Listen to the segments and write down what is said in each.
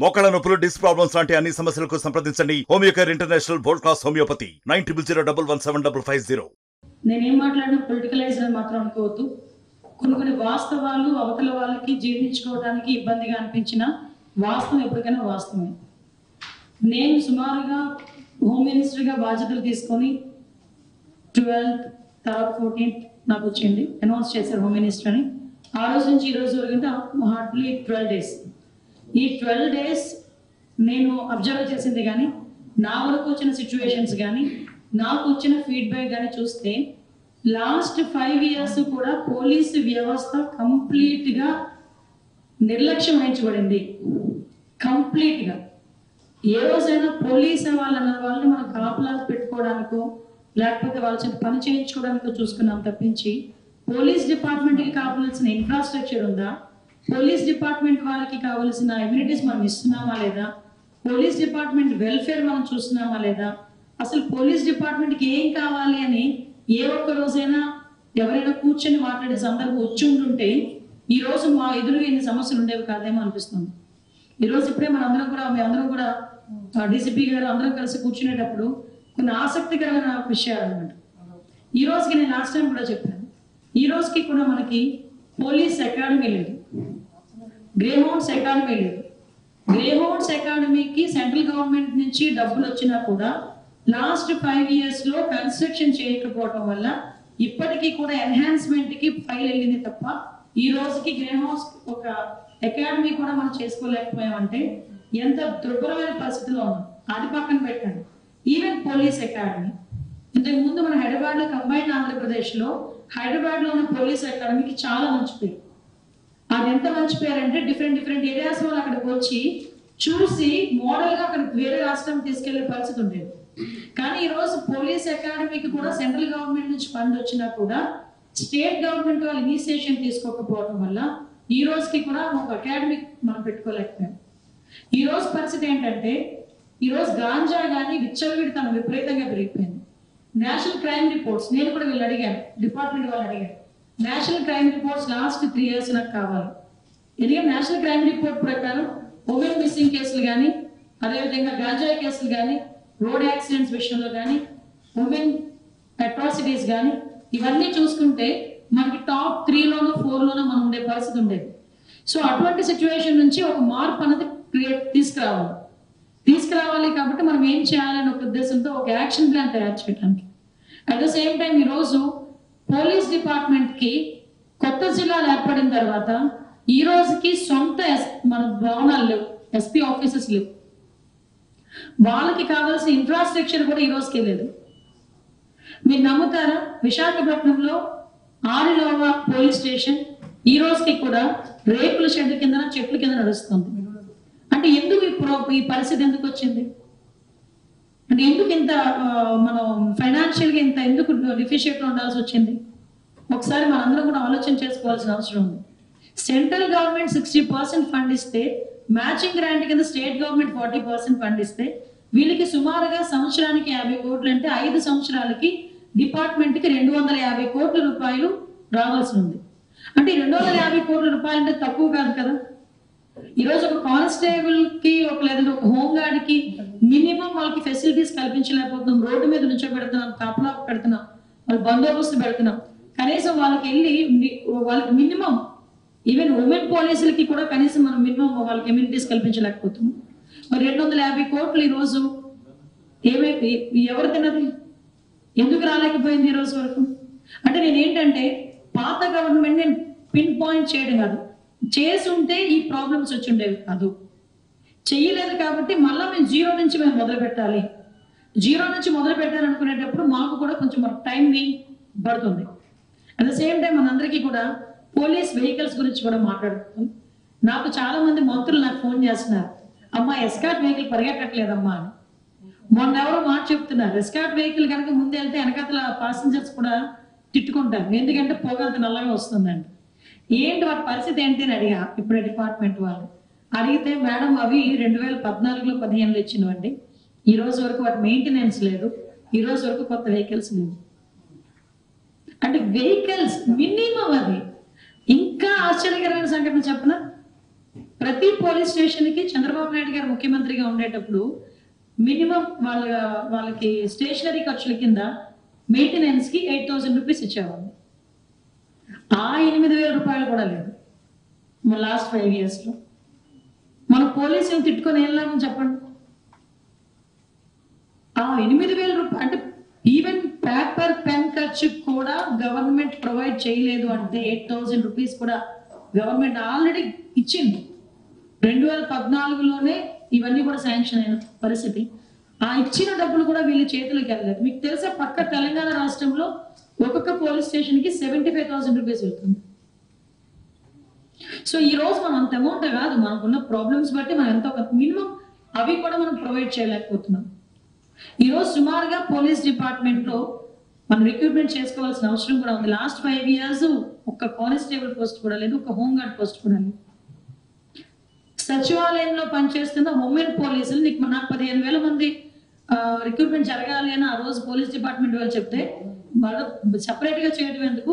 మోకాళ్ళ నొప్పులు, disc problems లాంటి అన్ని సమస్యలకు సంప్రదించండి Homeocare international world class homeopathy 90011750. నేనేం మాట్లాడినా పొలిటికలైజ్ అని మాత్రం అనుకోవద్దు. కొన్ని వాస్తవాలు అవతల వాళ్ళకి జీర్ణించుకోవడానికి ఇబ్బందిగా అనిపించిన వాస్తవం ఎప్పటికైనా వాస్తవమే. నేను సుమారుగా హోమ్ మినిస్టర్గా బాధ్యతలు తీసుకొని 12th తర్వాత 14th నాకు వచ్చింది, అనౌన్స్ చేశారు హోమ్ మినిస్టర్ అని. ఆ రోజు నుంచి ఈ రోజు వరకు హార్డ్లీ 12 days. ఈ 12 days నేను అబ్జర్వ్ చేసింది కానీ, నా వరకు వచ్చిన సిచ్యువేషన్స్ కానీ, నాకు వచ్చిన ఫీడ్బ్యాక్ కానీ చూస్తే లాస్ట్ 5 years కూడా పోలీసు వ్యవస్థ కంప్లీట్గా నిర్లక్ష్యం వహించబడింది. కంప్లీట్గా ఏ రోజైనా పోలీసు వాళ్ళని మనం కాపలాలు పెట్టుకోవడానికో లేకపోతే వాళ్ళ చేత పని చేయించుకోవడానికో చూసుకున్నాం తప్పించి, పోలీస్ డిపార్ట్మెంట్కి కావాల్సిన ఇన్ఫ్రాస్ట్రక్చర్ ఉందా, పోలీస్ డిపార్ట్మెంట్ వాళ్ళకి కావాల్సిన ఎమ్యూనిటీస్ మనం ఇస్తున్నామా లేదా, పోలీస్ డిపార్ట్మెంట్ వెల్ఫేర్ మనం చూస్తున్నామా లేదా, అసలు పోలీస్ డిపార్ట్మెంట్కి ఏం కావాలి అని ఏ ఒక్క రోజైనా ఎవరైనా కూర్చొని మాట్లాడే సందర్భం వచ్చి ఉంటుంటే ఈ రోజు మా ఎదురుగా ఎన్ని సమస్యలు ఉండేవి కాదేమో అనిపిస్తుంది. ఈరోజు ఇప్పుడే మేమందరం కూడా డీసీపీ గారు అందరం కలిసి కూర్చునేటప్పుడు కొన్ని ఆసక్తికరమైన విషయాలు అన్నమాట. ఈ రోజుకి నేను లాస్ట్ టైం కూడా చెప్పాను, ఈ రోజుకి కూడా మనకి పోలీస్ అకాడమీ లేదు, గ్రేహౌండ్స్ అకాడమీ లేదు. గ్రేహౌండ్స్ అకాడమీకి సెంట్రల్ గవర్నమెంట్ నుంచి డబ్బులు వచ్చినా కూడా లాస్ట్ 5 years లో కన్స్ట్రక్షన్ చేయకపోవడం వల్ల ఇప్పటికీ కూడా ఎన్హాన్స్మెంట్ కి ఫైల్ వెళ్ళింది తప్ప ఈ రోజుకి గ్రేహౌండ్స్ ఒక అకాడమీ కూడా మనం చేసుకోలేకపోయామంటే ఎంత దుర్భరమైన పరిస్థితిలో ఉన్నాం. అది పక్కన పెట్టండి, ఈవెన్ పోలీస్ అకాడమీ ఇంతకు ముందు మన హైదరాబాద్ లో కంబైన్డ్ ఆంధ్రప్రదేశ్ లో హైదరాబాద్ లో ఉన్న పోలీస్ అకాడమీకి చాలా మంచి పేరు. అది ఎంత మంచి పేరు అంటే డిఫరెంట్ ఏరియాస్ వాళ్ళు అక్కడికి వచ్చి చూసి మోడల్ గా అక్కడ వేరే రాష్ట్రం తీసుకెళ్లే పరిస్థితి ఉండేది. కానీ ఈ రోజు పోలీస్ అకాడమీకి కూడా సెంట్రల్ గవర్నమెంట్ నుంచి ఫండ్ వచ్చినా కూడా స్టేట్ గవర్నమెంట్ వాళ్ళు ఇనిషియేషన్ తీసుకోకపోవడం వల్ల ఈ రోజుకి కూడా ఒక అకాడమీ మనం పెట్టుకోలేకపోయాం. ఈ రోజు పరిస్థితి ఏంటంటే, ఈ రోజు గాంజా కానీ విచ్చలవిడితనం విపరీతంగా పెరిగిపోయింది. నేషనల్ క్రైమ్ రిపోర్ట్స్ నేను కూడా వీళ్ళు అడిగాను, డిపార్ట్మెంట్ వాళ్ళు అడిగాను, national crime reports last 3 years నాకు కావాలి. ఎందుకంటే నేషనల్ క్రైమ్ రిపోర్ట్ ప్రకారం ఉమెన్ మిస్సింగ్ కేసులు కానీ, అదేవిధంగా గాంజాయి కేసులు కానీ, రోడ్ యాక్సిడెంట్స్ విషయంలో కానీ, ఉమెన్ అట్రాసిటీస్ కానీ ఇవన్నీ చూసుకుంటే మనకి టాప్ 3లోనో 4లోనో మనం ఉండే పరిస్థితి ఉండేది. సో అటువంటి సిచ్యువేషన్ నుంచి ఒక మార్పు అనేది తీసుకురావాలి కాబట్టి మనం ఏం చేయాలని ఒక ఉద్దేశంతో ఒక యాక్షన్ ప్లాన్ తయారు చేయడానికి. అట్ ద సేమ్ టైం ఈరోజు పోలీస్ డిపార్ట్మెంట్ కి కొత్త జిల్లాలు ఏర్పడిన తర్వాత ఈ రోజుకి సొంత మన భవనాలు లేవు, ఎస్పీ ఆఫీసెస్ లేవు, వాళ్ళకి కావాల్సిన ఇన్ఫ్రాస్ట్రక్చర్ కూడా ఈ రోజుకి లేదు. మీరు నమ్ముతారా, విశాఖపట్నంలో ఆరిలోవా పోలీస్ స్టేషన్ ఈ రోజుకి కూడా రేకుల షెడ్ కింద చెట్ల కింద నడుస్తుంది. అంటే ఎందుకు ఈ పరిస్థితి ఎందుకు వచ్చింది అంటే, ఎందుకు ఇంత మనం ఫైనాన్షియల్ గా ఇంత ఎందుకు డిఫిషియట్ లో ఉండాల్సి వచ్చింది? ఒకసారి మనందరం కూడా ఆలోచన చేసుకోవాల్సిన అవసరం ఉంది. సెంట్రల్ గవర్నమెంట్ 60% ఫండ్ ఇస్తే, మ్యాచింగ్ గ్రాంట్ కింద స్టేట్ గవర్నమెంట్ 40% ఫండ్ ఇస్తే, వీళ్ళకి సుమారుగా సంవత్సరానికి 50 కోట్లు అంటే 5 సంవత్సరాలకి డిపార్ట్మెంట్ కి 250 కోట్ల రూపాయలు రావాల్సి ఉంది. అంటే 250 కోట్ల రూపాయలు అంటే తక్కువ కాదు కదా. ఈరోజు ఒక కానిస్టేబుల్ కి లేదంటే ఒక హోమ్ గార్డ్ కి మినిమం వాళ్ళకి ఫెసిలిటీస్ కల్పించలేకపోతున్నాం. రోడ్డు మీద నుంచోబెడుతున్నాం, కాపలా పెడుతున్నాం, వాళ్ళు బందోబస్తు పెడుతున్నాం. కనీసం వాళ్ళకి మినిమం ఈవెన్ ఉమెన్ పోలీసులకి కూడా కనీసం మనం మినిమం వాళ్ళకి ఎమ్యూనిటీస్ కల్పించలేకపోతున్నాం. మరి 250 కోట్లు ఈ రోజు ఏమైతే ఎవరు తిన్నది, ఎందుకు రాలేకపోయింది ఈ రోజు వరకు? అంటే నేనేంటంటే పాత గవర్నమెంట్ నేను పిన్ పాయింట్ చేయడం కాదు, చేసి ఉంటే ఈ ప్రాబ్లమ్స్ వచ్చి ఉండేవి కాదు. చెయ్యలేదు కాబట్టి మళ్ళీ మేము జీరో నుంచి మొదలు పెట్టాలి. జీరో నుంచి మొదలు పెట్టాలనుకునేటప్పుడు మాకు కూడా కొంచెం టైం పడుతుంది. అట్ ద సేమ్ టైం మనందరికీ కూడా పోలీస్ వెహికల్స్ గురించి కూడా మాట్లాడుతున్నాం. నాకు చాలా మంది మంత్రులు నాకు ఫోన్ చేస్తున్నారు, అమ్మా ఎస్కాట్ వెహికల్ పరిగెట్టట్లేదమ్మా అని. మొన్న ఎవరో మాట చెప్తున్నారు, ఎస్కాట్ వెహికల్ కనుక ముందు వెళ్తే వెనకాతల ప్యాసింజర్స్ కూడా తిట్టుకుంటారు, ఎందుకంటే పొగ అంత నల్లగా వస్తుందండి. ఏంటి వాటి పరిస్థితి ఏంటి అని అడిగా ఇప్పుడు డిపార్ట్మెంట్ వాళ్ళు. అడిగితే మేడం అవి 2014లో 15లో ఇచ్చినవండి, ఈ రోజు వరకు వాటి మెయింటెనెన్స్ లేదు, ఈ రోజు వరకు కొత్త వెహికల్స్ లేవు. అంటే వెహికల్స్ మినిమం అది. ఇంకా ఆశ్చర్యకరమైన సంఘటన చెప్పనా, ప్రతి పోలీస్ స్టేషన్ కి చంద్రబాబు నాయుడు గారు ముఖ్యమంత్రిగా ఉండేటప్పుడు మినిమం వాళ్ళకి స్టేషనరీ ఖర్చుల కింద మెయింటెనెన్స్ కి 8,000 రూపీస్ ఇచ్చేవాళ్ళు. ఆ 8,000 రూపాయలు కూడా లేదు మన లాస్ట్ 5 years లో. మన పోలీసులు తిట్టుకొని ఏం లాభం చెప్పండి? ఆ 8,000 రూపాయలు అంటే ఈవెన్ పేపర్ పెన్ ఖర్చు కూడా గవర్నమెంట్ ప్రొవైడ్ చేయలేదు అంటే 8,000 రూపీస్ కూడా గవర్నమెంట్ ఆల్రెడీ ఇచ్చింది. 2014లోనే ఇవన్నీ కూడా శాంక్షన్ అయిన పరిస్థితి. ఆ ఇచ్చిన డబ్బులు కూడా వీళ్ళ చేతులకు వెళ్ళలేదు. మీకు తెలుసా, పక్క తెలంగాణ రాష్ట్రంలో ఒక్కొక్క పోలీస్ స్టేషన్ కి 75,000 రూపీస్ వెళ్తుంది. సో ఈ రోజు మనం అంత అమౌంట్ కాదు, మనకున్న ప్రాబ్లమ్స్ బట్టి మనం ఎంతో మినిమం అవి కూడా మనం ప్రొవైడ్ చేయలేకపోతున్నాం. ఈ రోజు సుమారుగా పోలీస్ డిపార్ట్మెంట్ లో మనం రిక్రూట్మెంట్ చేసుకోవాల్సిన అవసరం కూడా ఉంది. లాస్ట్ 5 years ఒక్క కానిస్టేబుల్ పోస్ట్ కూడా లేదు, ఒక హోమ్ గార్డ్ పోస్ట్ కూడా లేదు. సచివాలయంలో పనిచేస్తున్న ఉమెన్ పోలీసులు నాకు 15,000 మంది రిక్రూట్మెంట్ జరగాలి అని ఆ రోజు పోలీస్ డిపార్ట్మెంట్ వాళ్ళు చెప్తే, వాళ్ళు సపరేట్ గా చేయడం ఎందుకు,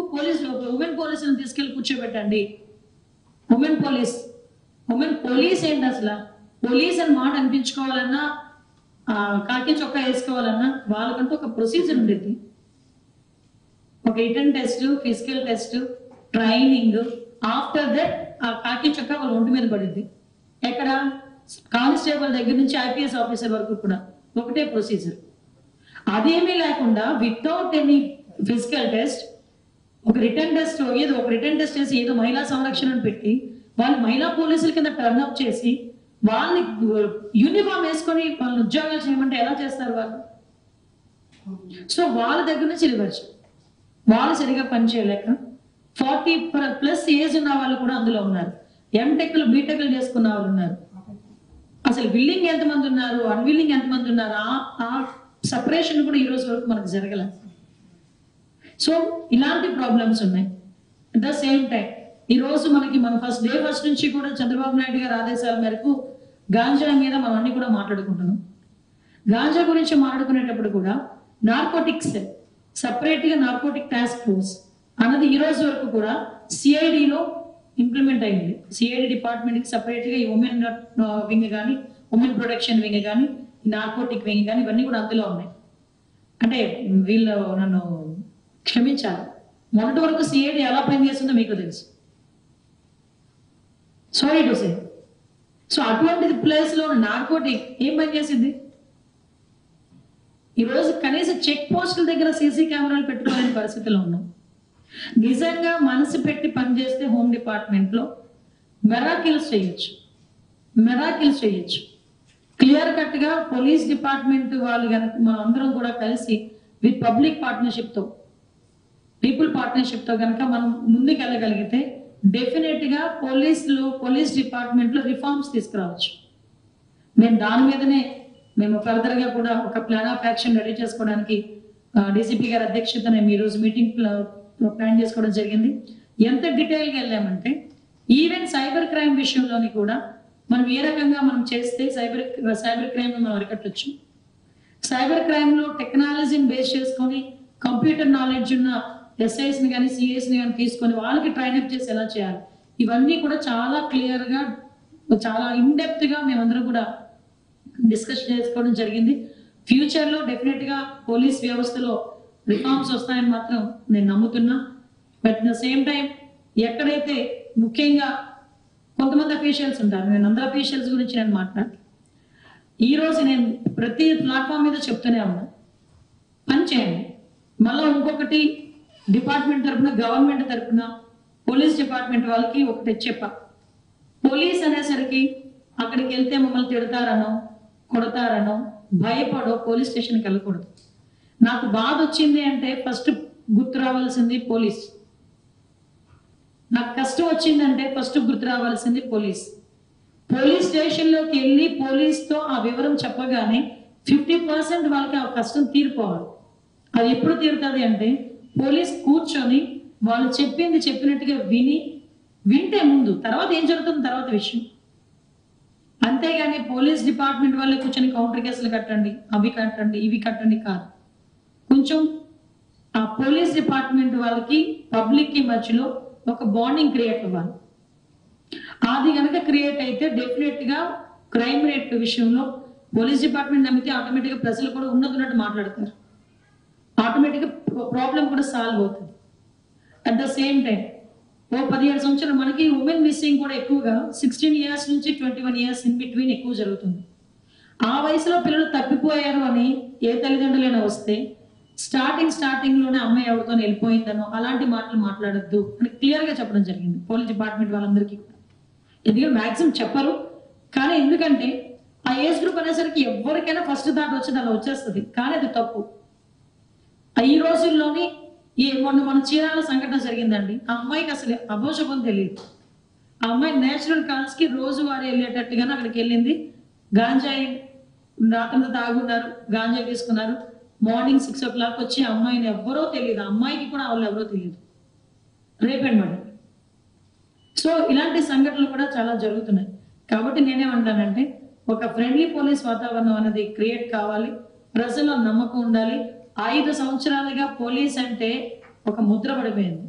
ఉమెన్ పోలీసులను తీసుకెళ్లి కూర్చోబెట్టండి. ఉమెన్ పోలీస్ ఏంటి అసలు? పోలీస్ అని మాట అనిపించుకోవాలన్నా, కాకి చొక్కా వేసుకోవాలన్నా వాళ్ళకంటూ ఒక ప్రొసీజర్ ఉండేది. ఒక written test, physical test, training. After that ఆ కాకి చొక్కా వాళ్ళ ఒంటి మీద పడింది. ఎక్కడ? కానిస్టేబుల్ దగ్గర నుంచి ఐపీఎస్ ఆఫీసర్ వరకు కూడా ఒకటే ప్రొసీజర్. అదేమీ లేకుండా వితౌట్ ఎనీ ఫిజికల్ టెస్ట్, ఒక రిటర్న్ టెస్ట్ చేసి ఏదో మహిళా సంరక్షణ పెట్టి వాళ్ళు మహిళా పోలీసుల కింద టర్న్అప్ చేసి వాళ్ళని యూనిఫామ్ వేసుకొని వాళ్ళని ఉద్యోగాలు చేయమంటే ఎలా చేస్తారు వాళ్ళు? సో వాళ్ళ దగ్గర నుంచి రివర్స్, వాళ్ళు సరిగా పనిచేయలేక 40+ ఏజ్ ఉన్న వాళ్ళు కూడా అందులో ఉన్నారు. ఎంటెక్లు, బీటెక్లు చేసుకున్న వాళ్ళు ఉన్నారు. అసలు విల్లింగ్ ఎంతమంది ఉన్నారు, అన్విల్లింగ్ ఎంతమంది ఉన్నారు, ఆ సపరేషన్ కూడా ఈ రోజు వరకు మనకు జరగలేదు. సో ఇలాంటి ప్రాబ్లమ్స్ ఉన్నాయి. అట్ ద సేమ్ టైం ఈ రోజు మన ఫస్ట్ నుంచి కూడా చంద్రబాబు నాయుడు గారి ఆదేశాల మేరకు గాంజా మీద మనం అన్ని కూడా మాట్లాడుకుంటున్నాం. గాంజా గురించి మాట్లాడుకునేటప్పుడు కూడా నార్కోటిక్స్ సపరేట్ గా నార్కోటిక్ టాస్క్ ఫోర్స్ అన్నది ఈ రోజు వరకు కూడా సిఐడిలో ఇంప్లిమెంట్ అయింది. సిఐడి డిపార్ట్మెంట్ కి సపరేట్ గా ఈ ఉమెన్ వింగ్ కానీ, ఉమెన్ ప్రొటెక్షన్ వింగ్ కానీ, నార్కోటిక్ వింగ్ కానీ ఇవన్నీ కూడా అందులో ఉన్నాయి. అంటే వీళ్ళు నన్ను క్షమించాలి, మొదటి వరకు సిఐడి ఎలా పనిచేస్తుందో మీకు తెలుసు. Sorry to say. సో అటువంటి ప్లేస్ లో నార్కోటిక్ ఏం పనిచేసింది? ఈరోజు కనీసం చెక్ పోస్టుల దగ్గర సీసీ కెమెరాలు పెట్టుకోలేని పరిస్థితిలో ఉన్నాం. నిజంగా మనసు పెట్టి పనిచేస్తే హోమ్ డిపార్ట్మెంట్ లో మెరాకిల్స్ చేయొచ్చు. క్లియర్ కట్ గా పోలీస్ డిపార్ట్మెంట్ వాళ్ళు కనుక మనం అందరం కూడా కలిసి విత్ పబ్లిక్ పార్ట్నర్షిప్ తో, పీపుల్ పార్ట్నర్షిప్ తో కనుక మనం ముందుకు వెళ్ళగలిగితే డెఫినెట్ గా పోలీస్ డిపార్ట్మెంట్ లో రిఫార్మ్స్ తీసుకురావచ్చు. మేము దాని మీదనే ఫర్దర్ గా కూడా ఒక ప్లాన్ ఆఫ్ యాక్షన్ రెడీ చేసుకోవడానికి డీసీపీ గారి అధ్యక్షతనే ఈ రోజు మీటింగ్ ప్లాన్ చేసుకోవడం జరిగింది. ఎంత డీటెయిల్ గా వెళ్ళామంటే ఈవెన్ సైబర్ క్రైమ్ విషయంలోని కూడా మనం ఏ రకంగా మనం చేస్తే సైబర్ క్రైమ్ మనం అరికట్టొచ్చు. సైబర్ క్రైమ్ లో టెక్నాలజీని బేస్ చేసుకొని కంప్యూటర్ నాలెడ్జ్ ఉన్న ఎస్ఐస్ ని కానీ, సిఐస్ ని కానీ తీసుకొని వాళ్ళకి ట్రైన్అప్ చేసి ఎలా చేయాలి, ఇవన్నీ కూడా చాలా క్లియర్ గా, చాలా ఇన్ డెప్త్ గా మేమందరం కూడా డిస్కస్ చేసుకోవడం జరిగింది. ఫ్యూచర్ లో డెఫినెట్ గా పోలీస్ వ్యవస్థలో రిఫార్మ్స్ వస్తాయని మాత్రం నేను నమ్ముతున్నా. But at the same time ఎక్కడైతే ముఖ్యంగా కొంతమంది అఫీషియల్స్ ఉంటారు, నేను అందరు అఫీషియల్స్ గురించి నేను మాట్లాడు, ఈ రోజు నేను ప్రతి ప్లాట్ఫామ్ మీద చెప్తూనే ఉన్నా, పని చేయండి. మళ్ళీ ఇంకొకటి డిపార్ట్మెంట్ తరఫున, గవర్నమెంట్ తరఫున, పోలీస్ డిపార్ట్మెంట్ వాళ్ళకి ఒకటి చెప్పా, పోలీస్ అనేసరికి అక్కడికి వెళ్తే మమ్మల్ని తిడతారనో కొడతారనో భయపడో పోలీస్ స్టేషన్కి వెళ్ళకూడదు. నాకు బాధ వచ్చింది అంటే ఫస్ట్ గుర్తు రావాల్సింది పోలీస్. నాకు కష్టం వచ్చిందంటే ఫస్ట్ గుర్తు రావాల్సింది పోలీస్. పోలీస్ స్టేషన్లోకి వెళ్ళి పోలీస్తో ఆ వివరం చెప్పగానే 50% వాళ్ళకి ఆ కష్టం తీరిపోవాలి. అది ఎప్పుడు తీరుతుంది అంటే పోలీస్ కూర్చొని వాళ్ళు చెప్పినట్టుగా వింటే ముందు, తర్వాత ఏం జరుగుతుంది తర్వాత విషయం. అంతేగాని పోలీస్ డిపార్ట్మెంట్ వాళ్ళే కూర్చొని కౌంటర్ కేసులు కట్టండి, అవి కట్టండి, ఇవి కట్టండి కాదు. కొంచెం ఆ పోలీస్ డిపార్ట్మెంట్ వాళ్ళకి పబ్లిక్ కి మధ్యలో ఒక బాండింగ్ క్రియేట్ అవ్వాలి. అది కనుక క్రియేట్ అయితే డెఫినెట్ గా క్రైమ్ రేట్ విషయంలో పోలీస్ డిపార్ట్మెంట్ నమ్మితే ఆటోమేటిక్ గా ప్రజలు కూడా ఉన్నట్టు మాట్లాడతారు, ఆటోమేటిక్ గా ప్రాబ్లం కూడా సాల్వ్ అవుతుంది. అట్ ద సేమ్ టైం ఓ 17 సంవత్సరాలు మనకి ఉమెన్ మిస్సింగ్ కూడా ఎక్కువగా 16 ఇయర్స్ నుంచి 21 ఇయర్స్ ఇన్ బిట్వీన్ ఎక్కువ జరుగుతుంది. ఆ వయసులో పిల్లలు తప్పిపోయారు అని ఏ తల్లిదండ్రులైనా వస్తే స్టార్టింగ్ లోనే అమ్మాయి ఎవరితో వెళ్ళిపోయిందనో అలాంటి మాటలు మాట్లాడొద్దు అని క్లియర్ గా చెప్పడం జరిగింది పోలీస్ డిపార్ట్మెంట్ వాళ్ళందరికీ కూడా. ఎందుకంటే మాక్సిమం చెప్పరు, కానీ ఎందుకంటే ఆ ఏజ్ గ్రూప్ అనేసరికి ఎవరికైనా ఫస్ట్ థాట్ వచ్చేది అలా వచ్చేస్తుంది, కానీ అది తప్పు. ఈ రోజుల్లోని మన చీరాల సంఘటన జరిగిందండి. ఆ అమ్మాయికి అసలు అభోషపం తెలియదు. ఆ అమ్మాయి నేచురల్ కాల్స్ కి రోజు వారు వెళ్ళేటట్టుగానే అక్కడికి వెళ్ళింది. గాంజాయి రాత్రంతా తాగున్నారు, గాంజాయి తీసుకున్నారు. మార్నింగ్ 6 o'clock వచ్చి అమ్మాయిని ఎవరో తెలియదు, అమ్మాయికి కూడా వాళ్ళు ఎవరో తెలియదు, రేప్ అండ్ మర్డర్. సో ఇలాంటి సంఘటనలు కూడా చాలా జరుగుతున్నాయి. కాబట్టి నేనేమంటానంటే ఒక ఫ్రెండ్లీ పోలీస్ వాతావరణం అనేది క్రియేట్ కావాలి, ప్రజల్లో నమ్మకం ఉండాలి. 5 సంవత్సరాలుగా పోలీస్ అంటే ఒక ముద్ర పడిపోయింది.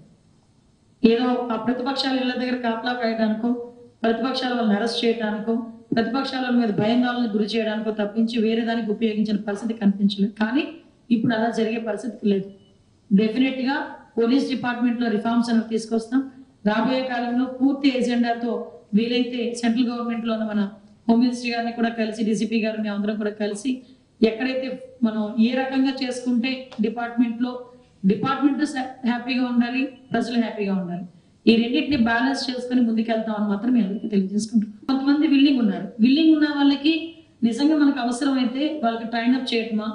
ఏదో ఆ ప్రతిపక్షాల ఇళ్ల దగ్గర కాపలా కాయడానికో, ప్రతిపక్షాల వాళ్ళని అరెస్ట్ చేయడానికో, ప్రతిపక్షాల మీద భయాందోళనకు గురి చేయడానికో తప్పించి వేరే దానికి ఉపయోగించిన పరిస్థితి కనిపించలేదు. కానీ ఇప్పుడు అలా జరిగే పరిస్థితి లేదు. డెఫినెట్ గా పోలీస్ డిపార్ట్మెంట్ లో రిఫార్మ్స్ అనేవి తీసుకొస్తాం. రాబోయే కాలంలో పూర్తి ఎజెండాతో వీలైతే సెంట్రల్ గవర్నమెంట్ లో ఉన్న మన హోమ్ మినిస్టర్ గారిని కూడా కలిసి, డీసీపీ గారిని అందరం కూడా కలిసి ఎక్కడైతే మనం ఏ రకంగా చేసుకుంటే డిపార్ట్మెంట్ హ్యాపీగా ఉండాలి, ప్రజలు హ్యాపీగా ఉండాలి, ఈ రెండింటిని బ్యాలెన్స్ చేసుకుని ముందుకెళ్తాం అని మాత్రం మేము అందరికీ తెలియజేసుకుంటాం. కొంతమంది విల్లింగ్ ఉన్న వాళ్ళకి నిజంగా మనకు అవసరం అయితే వాళ్ళకి ట్రైన్ అప్ చేయటమా,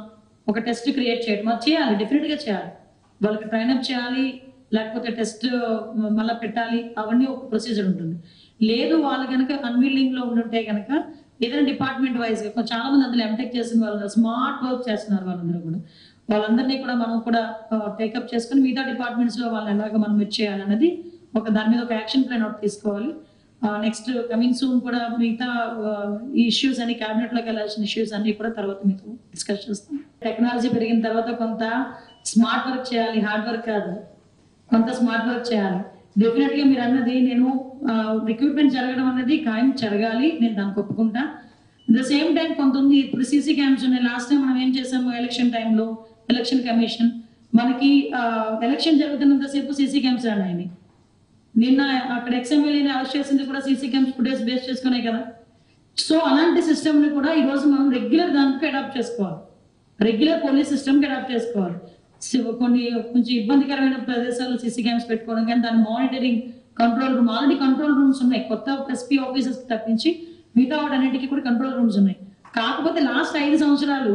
ఒక టెస్ట్ క్రియేట్ చేయటమా చేయాలి, డెఫినెట్ గా చేయాలి. వాళ్ళకి ట్రైన్ అప్ చేయాలి, లేకపోతే టెస్ట్ మళ్ళీ పెట్టాలి, అవన్నీ ఒక ప్రొసీజర్ ఉంటుంది. లేదు వాళ్ళు కనుక అన్విల్లింగ్ లో ఉంటే కనుక ఏదైనా డిపార్ట్మెంట్ వైజ్ గా చాలా మంది అందులో ఎంటెక్ చేసిన వాళ్ళు స్మార్ట్ వర్క్ చేస్తున్నారు. వాళ్ళందరినీ కూడా మనం కూడా టేకప్ చేసుకుని మిగతా డిపార్ట్మెంట్స్ లో వాళ్ళని ఎలాగ మనం చేయాలన్నది దాని మీద ఒక యాక్షన్ ప్లాన్ ఒకటి తీసుకోవాలి. నెక్స్ట్ కమింగ్ సూన్ కూడా మిగతా ఈ ఇష్యూస్ అన్ని క్యాబినెట్ లోకి వెళ్ళాల్సిన ఇష్యూస్ అన్ని కూడా తర్వాత మీతో డిస్కస్ చేస్తాం. టెక్నాలజీ పెరిగిన తర్వాత కొంత స్మార్ట్ వర్క్ చేయాలి, హార్డ్ వర్క్ కాదు, కొంత స్మార్ట్ వర్క్ చేయాలి. డెఫినెట్ గా మీరు అన్నది నేను రిక్రూట్మెంట్ జరగడం అనేది ఖాయం జరగాలి, నేను దానికి ఒప్పుకుంటా. ద సేమ్ టైం కొంత ఉంది. ఇప్పుడు సీసీ క్యామ్స్ ఉన్నాయి. లాస్ట్ టైం మనం ఏం చేసాము, ఎలక్షన్ టైంలో ఎలక్షన్ కమిషన్ మనకి ఎలక్షన్ జరుగుతున్నంతసేపు సీసీ క్యామ్స్ రాని నిన్న అక్కడ ఎక్స్ఎమ్మెల్యేని అరెస్ట్ చేసింది కూడా సీసీ క్యామ్స్ ఫుటేజ్ బేస్ చేసుకునే కదా. సో అలాంటి సిస్టమ్ ని కూడా ఈ రోజు మనం రెగ్యులర్ దానికి అడాప్ట్ చేసుకోవాలి, రెగ్యులర్ పోలీస్ సిస్టమ్ కి అడాప్ట్ చేసుకోవాలి. కొంచెం ఇబ్బందికరమైన ప్రదేశాల్లో సీసీ క్యామ్స్ పెట్టుకోవడం, కానీ దాని monitoring control room, already control rooms ఉన్నాయి. కొత్త ఎస్పీ ఆఫీసర్స్ తప్పించి మిగతా వాటన్నిటికీ కూడా కంట్రోల్ రూమ్స్ ఉన్నాయి. కాకపోతే లాస్ట్ 5 సంవత్సరాలు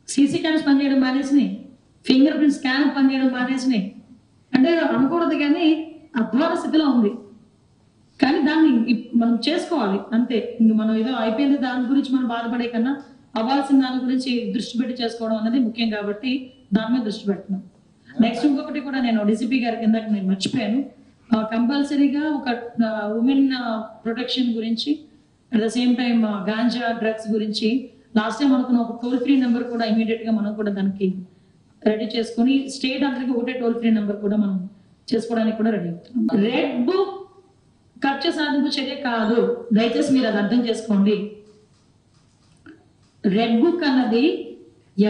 సీసీ క్యామ్స్ పనిచేయడం మానేసినాయి, ఫింగర్ ప్రింట్ స్కాన్ పనిచేయడం మానేసినాయి. అంటే అనకూడదు కానీ అధ్వాన స్థితిలో ఉంది. కానీ దాన్ని మనం చేసుకోవాలి అంతే. ఇంక మనం ఏదో అయిపోయింది దాని గురించి మనం బాధపడే కన్నా అవ్వాల్సిన దాని గురించి దృష్టి పెట్టి చేసుకోవడం అనేది ముఖ్యం. కాబట్టి దాని మీద దృష్టి పెడుతున్నాం. నెక్స్ట్ ఇంకొకటి కూడా నేను డీసీపీ గారి కింద నేను మర్చిపోయాను, కంపల్సరీగా ఒక ఉమెన్ ప్రొటెక్షన్ గురించి, at the same time ganja drugs గురించి లాస్ట్ టైం అనుకున్న ఒక టోల్ ఫ్రీ నెంబర్ కూడా ఇమీడియట్ గా మనం కూడా దానికి రెడీ చేసుకుని స్టేట్ అందరికి ఒకటే టోల్ ఫ్రీ నెంబర్ కూడా మనం చేసుకోవడానికి కూడా రెడీ అవుతున్నాం. రెడ్ బుక్ కక్ష సాధింపు చర్య కాదు, దయచేసి మీరు అది అర్థం చేసుకోండి. రెడ్ బుక్ అన్నది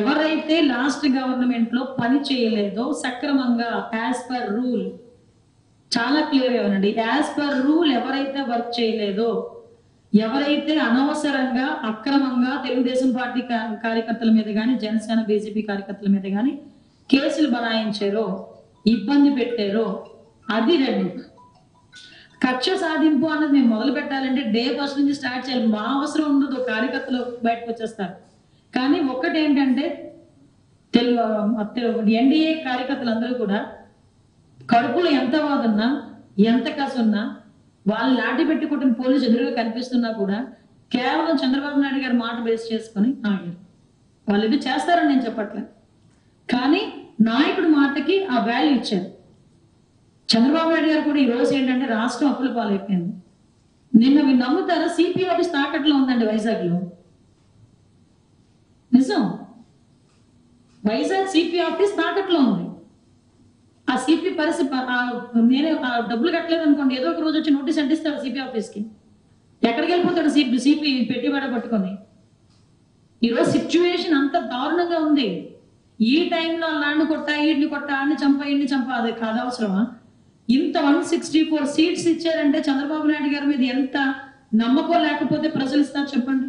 ఎవరైతే లాస్ట్ గవర్నమెంట్ లో పని చేయలేదో సక్రమంగా యాజ్ పర్ రూల్, చాలా క్లియర్ గా ఉండండి, యాజ్ పర్ రూల్ ఎవరైతే వర్క్ చేయలేదో, ఎవరైతే అనవసరంగా అక్రమంగా తెలుగుదేశం పార్టీ కార్యకర్తల మీద కానీ జనసేన బీజేపీ కార్యకర్తల మీద కానీ కేసులు బనాయించారో, ఇబ్బంది పెట్టారో, అది రెడ్ బుక్. కక్ష సాధింపు అన్నది మేము మొదలు పెట్టాలంటే డే ఫస్ట్ నుంచి స్టార్ట్ చేయాలి. మా అవసరం ఉండదు, కార్యకర్తలు బయటకు వచ్చేస్తారు. కానీ ఒక్కటి ఏంటంటే ఎన్డీఏ కార్యకర్తలందరూ కూడా కడుపులో ఎంత వాదున్నా, ఎంత కసున్నా, వాళ్ళు లాఠీ పెట్టి కొట్టిన పోలీసు ఎదురుగా కనిపిస్తున్నా కూడా కేవలం చంద్రబాబు నాయుడు గారి మాట బేస్ చేసుకుని ఆగారు. వాళ్ళు ఇది చేస్తారని నేను చెప్పట్లేదు, కానీ నాయకుడి మాటకి ఆ వాల్యూ ఇచ్చారు. చంద్రబాబు నాయుడు గారు కూడా ఈ రోజు ఏంటంటే రాష్ట్రం అప్పుల పాలైపోయింది. నిన్న మీరు నమ్ముతారా, సిపి ఆఫీస్ తాకట్లో ఉందండి వైజాగ్ లో. నిజం, వైజాగ్ సిపి ఆఫీస్ తాకట్లో ఉంది. ఆ సిపి పరిస్థితి నేనే డబ్బులు కట్టలేదు అనుకోండి, ఏదో ఒక రోజు వచ్చి నోటీస్ అంటిస్తాడు సిపి ఆఫీస్కి. ఎక్కడికి వెళ్ళిపోతాడు సిపి పెట్టుబడి పట్టుకొని? ఈరోజు సిచ్యువేషన్ అంత దారుణంగా ఉంది. ఈ టైంలో ల్యాండ్ కొట్టా, ఈడ్ని కొట్టా, ఆడిని చంపా, ఇన్ని చంపా, అది కాదు అవసరమా? ఇంత 164 సీట్స్ ఇచ్చారంటే చంద్రబాబు నాయుడు గారి మీద ఎంత నమ్మకం లేకపోతే ప్రజలు ఇస్తారు చెప్పండి?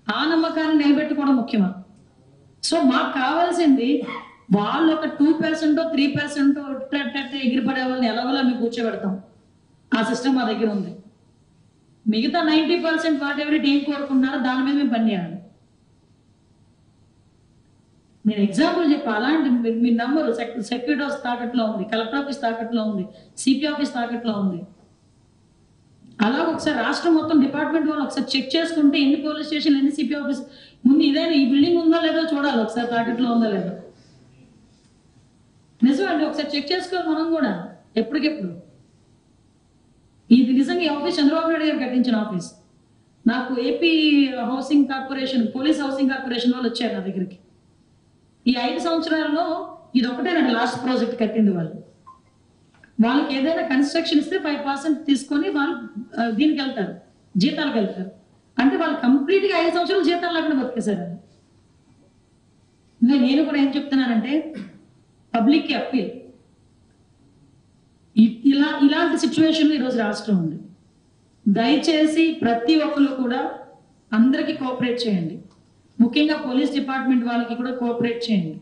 ఆ నమ్మకాన్ని నిలబెట్టుకోవడం ముఖ్యమా? సో మాకు కావాల్సింది వాళ్ళు ఒక 2% 3% ఎగిరిపడే వాళ్ళని ఎలాగోలా మేము కూర్చోబెడతాం. ఆ సిస్టమ్ మా దగ్గర ఉంది. మిగతా 90% వాట్ ఎవరి టీం కోరుకున్నారో దాని మీద మేము పనిచేయాలి. నేను ఎగ్జాంపుల్ చెప్పా, అలాంటి మీ నంబరు సెక్యూరిటీ ఆఫీస్ తాకట్లో ఉంది, కలెక్టర్ ఆఫీస్ తాకట్లో ఉంది, సిపి ఆఫీస్ తాకట్లో ఉంది. అలా ఒకసారి రాష్ట్రం మొత్తం డిపార్ట్మెంట్ వాళ్ళు ఒకసారి చెక్ చేసుకుంటే ఎన్ని పోలీస్ స్టేషన్, ఎన్ని సిపి ఆఫీస్ ముందు ఇదైనా ఈ బిల్డింగ్ ఉందో లేదో చూడాలి, ఒకసారి తాకట్లో ఉందో లేదో. నిజమండి, ఒకసారి చెక్ చేసుకోవాలి మనం కూడా ఎప్పటికెప్పుడు. ఇది నిజంగా ఈ ఆఫీస్ చంద్రబాబు నాయుడు గారు కట్టించిన ఆఫీస్. నాకు AP housing corporation, police housing corporation వాళ్ళు వచ్చారు నా దగ్గరికి. ఈ 5 సంవత్సరాల్లో ఇది ఒకటేనండి లాస్ట్ ప్రాజెక్ట్ కట్టింది వాళ్ళు. వాళ్ళకి ఏదైనా కన్స్ట్రక్షన్ ఇస్తే 5% తీసుకొని వాళ్ళు దీనికి వెళ్తారు, జీతాలకు వెళ్తారు. అంటే వాళ్ళు కంప్లీట్ గా 5 సంవత్సరాలు జీతాలు లేకుండా బతికేశారు. నేను కూడా ఏం చెప్తున్నానంటే పబ్లిక్ కి అప్పీల్, ఇలాంటి సిచ్యువేషన్ ఈరోజు రాష్ట్రం ఉంది. దయచేసి ప్రతి ఒక్కరు కూడా అందరికీ కోఆపరేట్ చేయండి. ముఖ్యంగా పోలీస్ డిపార్ట్మెంట్ వాళ్ళకి కూడా కోఆపరేట్ చేయండి.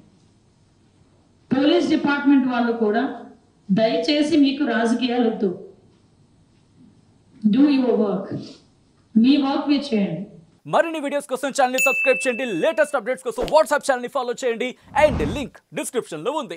పోలీస్ డిపార్ట్మెంట్ వాళ్ళు కూడా దయచేసి మీకు రాజకీయాలు వద్దు. Do your work, me work మీరు చేయండి. మరిన్ని వీడియోస్ కోసం ఛానల్ ని సబ్స్క్రైబ్ చేయండి. లేటెస్ట్ అప్డేట్స్ కోసం వాట్సాప్ ఛానల్ ని ఫాలో చేయండి. అండ్ లింక్ డిస్క్రిప్షన్ లో ఉంది.